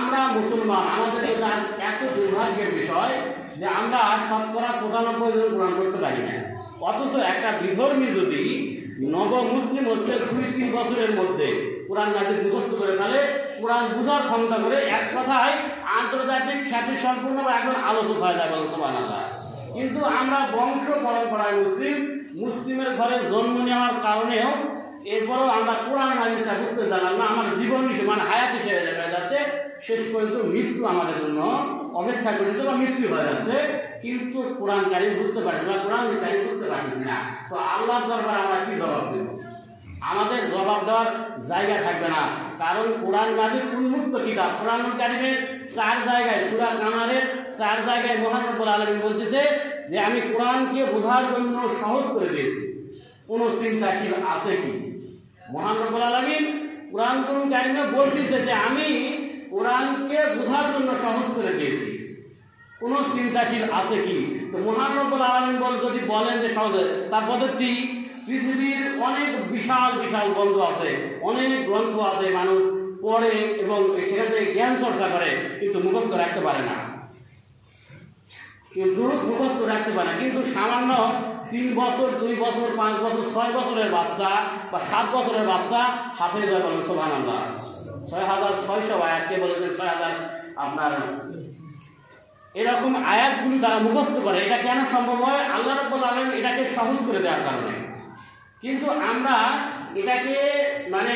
আমরা মুসলমান, আমাদের এত দুর্ভাগ্যের বিষয় যে আমরা শতকরা 95 জন কোরআন পড়তে পারি না। অথচ একটা বিধর্মী যদি নব মুসলিম হচ্ছে 2-3 বছরের মধ্যে কোরআন মাজিদ মুখস্থ করে ফেলে, কোরআন বুঝার ক্ষমতা করে, এক কথায় আন্তর্জাতিক খ্যাতি সম্পূর্ণ একজন আলোচক হয়ে যায়, বলুন সুবহানাল্লাহ। কিন্তু আমরা বংশ পরম্পরায় মুসলিমের ঘরে জন্ম নেওয়ার কারণেও এরপরও আমরা কোরআন মাজিদটা বুঝতে জানলাম না। আমার জীবন মানে হায়াতি ছেড়ে হয়ে যাচ্ছে, শেষ পর্যন্ত মৃত্যু আমাদের জন্য অপেক্ষা করেছে বা মৃত্যু হয়ে যাচ্ছে, কিন্তু কোরআন কারিম বুঝতে পারছি না, কোরআন কারিম বুঝতে পারছি না। তো আল্লাহর দরবারে আমরা কি জবাব দেব? আমাদের জবাব দেওয়ার জায়গা থাকবে না, কারণ কোরআন মাজিদ উন্মুক্ত কিতাব। কোরআন কারিমের 4 জায়গায়, সূরা কামারের 4 জায়গায় মহান রব্বুল আলামিন বলতেছে যে আমি কোরআনকে বোঝার জন্য সহজ করে দিয়েছি, কোনো চিন্তাশীল আছে কি? মহান রব্বুল আলামিন কোরআন কারিমে বলতেছে যে আমি কোরআনকে বোঝার জন্য সহজ করে দিয়েছি, কোনো চিন্তাশীল আছে কি? তো মহান রব্বুল আলামিন যদি বলেন যে সহজে, তার পদ্ধতি পৃথিবীর অনেক বিশাল বিশাল গ্রন্থ আছে, অনেক গ্রন্থ আছে, মানুষ পড়ে এবং সেখান থেকে জ্ঞান চর্চা করে, কিন্তু মুখস্থ রাখতে পারে না, কিন্তু সামান্য 3 বছর, 2 বছর, 5 বছর, 6 বছরের বাচ্চা বা 7 বছরের বাচ্চা হাফেজ হয়, বলেন সুবহানাল্লাহ। 6600 আয়াত, কে বলেছেন 6000 আপনার এরকম আয়াতগুলো তারা মুখস্থ করে। এটা কেন সম্ভব হয়? আল্লাহ রাব্বুল আলামিন এটাকে সহজ করে দেওয়ার কারণে। কিন্তু আমরা এটাকে মানে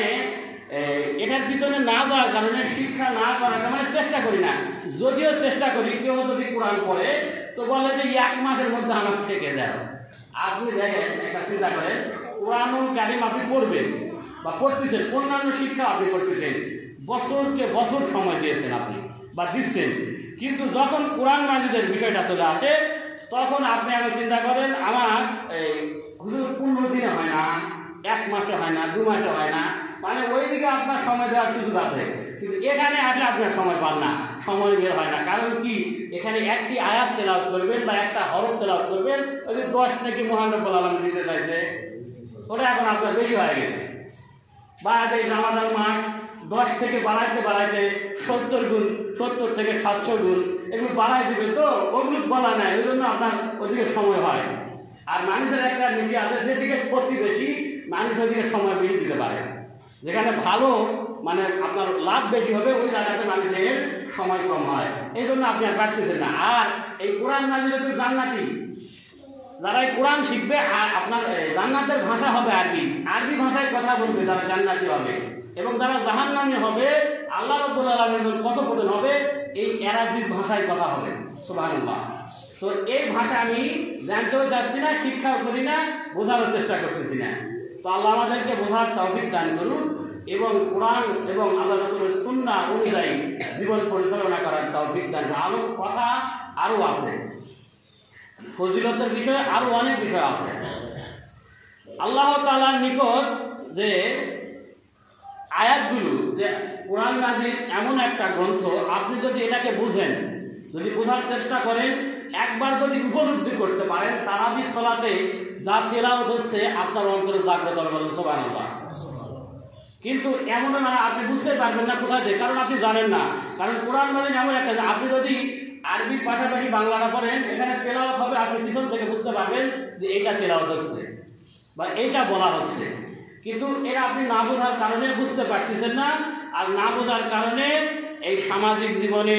এটার পিছনে না যাওয়ার কারণে, শিক্ষা না করার কারণে চেষ্টা করি না। যদিও চেষ্টা করি, কেউ যদি কোরআন পড়ে তো বলে যে 1 মাসের মধ্যে আমার থেকে যাও। আপনি দেখেন, একটা চিন্তা করেন, কোরআনুল কারীম আপনি পড়বেন বা পড়তেছেন, অন্যান্য শিক্ষা আপনি করতেছেন, বছরকে বছর সময় দিয়েছেন আপনি বা দিচ্ছেন, কিন্তু যখন কোরআন মাজিদের বিষয়টা চলে আসে তখন আপনি আগে চিন্তা করেন আমার হুজুর 15 দিনে হয় না, 1 মাসে হয় না, 2 মাসে হয় না, মানে ওইদিকে আপনার সময় দেওয়ার সুযোগ আছে, কিন্তু এখানে আসলে আপনার সময় পান না, সময় বের হয় না। কারণ কি? এখানে একটি আয়াত তেলাওয়াত করবেন বা একটা হরফ তেলাওয়াত করবেন, ওই যে 10 নাকি মহান রব্বুল আলামিন দিতে চাইছে, ওটা এখন আপনার বেশি হয়ে গেছে। বা এই রামাদান মাস 10 থেকে বাড়াইতে 70 গুণ, 70 থেকে 700 গুণ এগুলো বাড়াই দিবে, তো ওগুলো বলা নাই, ওই জন্য আপনার ওদিকে সময় হয়। আর মানুষের একটা নীতি আছে, যেদিকে প্রতিবেশী মানুষ ওইদিকে সময় বেশি দিতে পারে, যেখানে ভালো মানে আপনার লাভ বেশি হবে, ওই জায়গাতে মানুষের সময় কম হয়, এই জন্য আপনি আর পারতেছেন না। আর এই কোরআন মাজিদ হচ্ছে জান্নাতি, যারা এই কোরআন শিখবে আপনার জান্নাতের ভাষা হবে আরবি, আরবি ভাষায় কথা বলবে যারা জান্নাতি হবে, এবং যারা জাহান্নামী হবে আল্লাহ রাব্বুল আলামিন কথোপকথন হবে এই আরবি ভাষায় কথা হবে, সুবহানাল্লাহ। তো এই ভাষা আমি জানতেও চাচ্ছি না, শিক্ষাও করি না, বোঝার চেষ্টা করতেছি না। তো আল্লাহ আমাদেরকে বোঝার তৌফিক দান করুন এবং কোরআন এবং আল্লাহ রাসূলের সুন্নাহ অনুযায়ী জীবন পরিচালনা করার তৌফিক দান করুন। আরো কথা আরো আছে, ফজিলতের বিষয়ে আরো অনেক বিষয় আছে। আল্লাহ তাআলার নিকট যে আয়াতগুলো, যে কোরআন মাজিদ এমন একটা গ্রন্থ, আপনি যদি এটাকে বুঝেন, যদি বোঝার চেষ্টা করেন, একবার যদি উপলব্ধি করতে পারেন, তারাবি সালাতে যা তেলাওয়াত হচ্ছে আপনার অন্তরে জাগ্রত হবে, সুবহানাল্লাহ। কিন্তু এমন না আপনি বুঝতে পারবেন না কোথায় থেকে, কারণ আপনি জানেন না। কারণ কোরআন মাজিদ এমন একটা, আপনি যদি আরবির পাশাপাশি বাংলাটা পড়েন, এখানে তেলাওয়াত হবে, আপনি পিছন থেকে বুঝতে পারবেন যে এইটা তেলাওয়াত হচ্ছে বা এইটা বলা হচ্ছে, কিন্তু এটা আপনি না বোঝার কারণে বুঝতে পারতেছেন না। আর না বোঝার কারণে এই সামাজিক জীবনে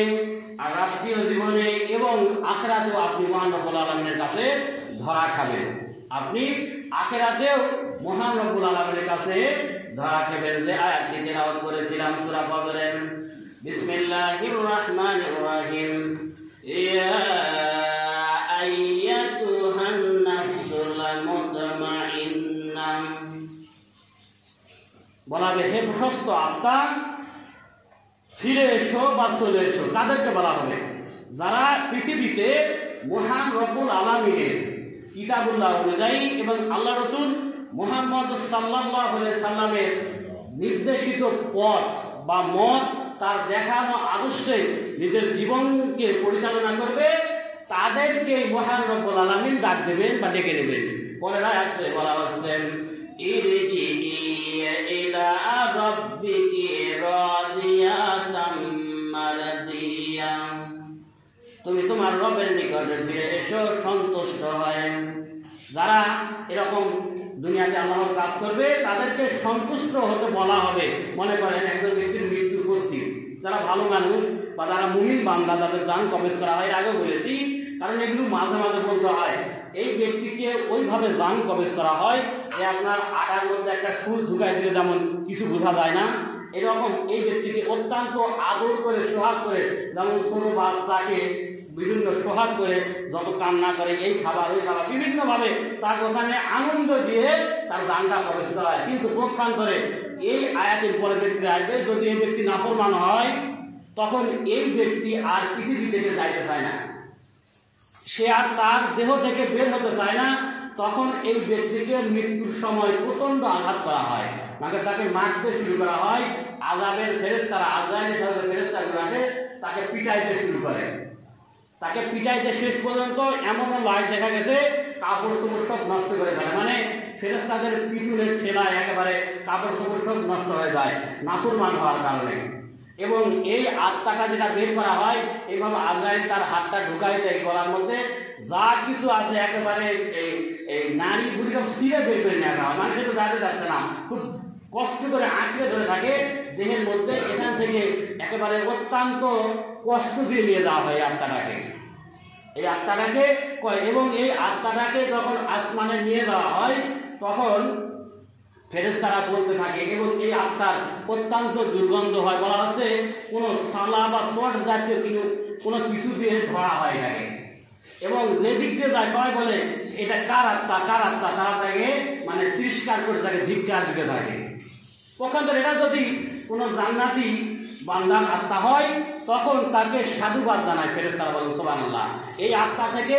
আর রাষ্ট্রীয় জীবনে এবং আখিরাতেও আপনি মহান রব্বুল আলামিনের কাছে ধরা খাবেন। আপনি আখিরাতেও মহান রব্বুল আলামিনের কাছে ধরা খাবেন। যে আয়াতটি তেলাওয়াত করেছিলাম সূরা ফজরের, বিসমিল্লাহির রাহমানির রহিম, ইয়া আইয়াতুহান নাফসুল মুতমাইন্না, বলা হবে হে প্রশস্ত আত্মা ফিরে এসো বা চলে এসো। তাদেরকে বলা হবে যারা পৃথিবীতে মহান রব্বুল আলামিনের কিতাবুল্লাহ অনুযায়ী এবং আল্লাহ রাসূল মুহাম্মদ সাল্লাল্লাহু আলাইহি সাল্লামের নির্দেশিত পথ বা মত, তার দেখানো আদর্শে নিজের জীবনকে পরিচালনা করবে, তাদেরকে মহান রব্বুল আলামিন ডাক দেবেন বা ডেকে নেবেন। পরের আয়াতে বলা হচ্ছে ইরজিই ইলা রাব্বিকি রাদিয়াতাম মারদিয়া। তুমি তোমার রবের নিকটে ফিরে এসো সন্তুষ্ট হয়ে। যারা এরকম দুনিয়াতে আল্লাহর কাজ করবে তাদেরকে সন্তুষ্ট হতে বলা হবে। মনে করেন একজন ব্যক্তির মৃত্যু উপস্থিত, যারা ভালো মানুষ বা যারা মুমিন বান্দা তাদের জান কবজ করা হয়, আগেও বলেছি, কারণ এগুলো মাঝে মাঝে বলতে হয়। এই ব্যক্তিকে ওইভাবে জান কবজ করা হয় যে আপনার আটার মধ্যে একটা সুর ঢুকাই দিলে যেমন কিছু বোঝা যায় না, এরকম এই ব্যক্তিকে অত্যন্ত আদর করে সোহাগ করে, যেমন ছোট বাচ্চাকে বিভিন্ন সোহাগ করে যত কান্না করে এই খাবার ওই খাবার বিভিন্নভাবে তার ওখানে আনন্দ দিয়ে তার জানটা কবজ করা হয়। কিন্তু পক্ষান্তরে এই আয়াতের পরে ব্যক্তি আসবে, যদি এই ব্যক্তি নাফরমান হয় তখন এই ব্যক্তি আর পৃথিবী থেকে যাইতে চায় না, সে আর তার দেহ থেকে বের হতে চায় না। তখন এই ব্যক্তিকে মৃত্যুর সময় প্রচন্ড আঘাত করা হয়, মানে তাকে মারতে শুরু করা হয়। আযাবের ফেরেশতারা, আজরাইলের সাথে ফেরেশতাগুলোকে তাকে পিটাইতে শুরু করে। তাকে পিটাইতে শেষ পর্যন্ত এমনও লাশ দেখা গেছে কাপড় চোপড় সব নষ্ট করে ফেলে, মানে ফেরেশতাদের পিছনের ঠেলায় একেবারে কাপড় চোপড় সব নষ্ট হয়ে যায় নাফরমান হওয়ার কারণে। এবং এই আত্মাটা যেটা বের করা হয়, এইভাবে আজরাইল তার হাতটা ঢুকাই দেয় গলার মধ্যে, যা কিছু আছে একেবারে এই নারী গুলি সব ছিঁড়ে বের করে নেওয়া হয়। মানুষ তো যাতে যাচ্ছে না, খুব কষ্ট করে আঁকড়ে ধরে থাকে দেহের মধ্যে, এখান থেকে একেবারে অত্যন্ত কষ্ট দিয়ে নিয়ে যাওয়া হয় আত্মাটাকে। এই আত্মাটাকে এবং এই আত্মাটাকে যখন আসমানে নিয়ে যাওয়া হয় তখন ফেরেশতারা বলতে থাকে, এবং এই আত্মার অত্যন্ত দুর্গন্ধ হয়। বলা হচ্ছে কোনো সালা বা শর্ট জাতীয় কোনো কিছু দিয়ে ধরা হয় এটাকে, এবং যেদিক দিয়ে যায় সবাই বলে এটা কার আত্মা কার আত্মা, তারা তাকে মানে তিরস্কার করে থাকে, ধিক্কার দিতে থাকে। পক্ষান্তরে এটা যদি কোনো জান্নাতি বান্দার আত্মা হয় তখন তাকে সাধুবাদ জানায় ফেরেশতারা, বলেন সুবহানাল্লাহ। এই আত্মা থেকে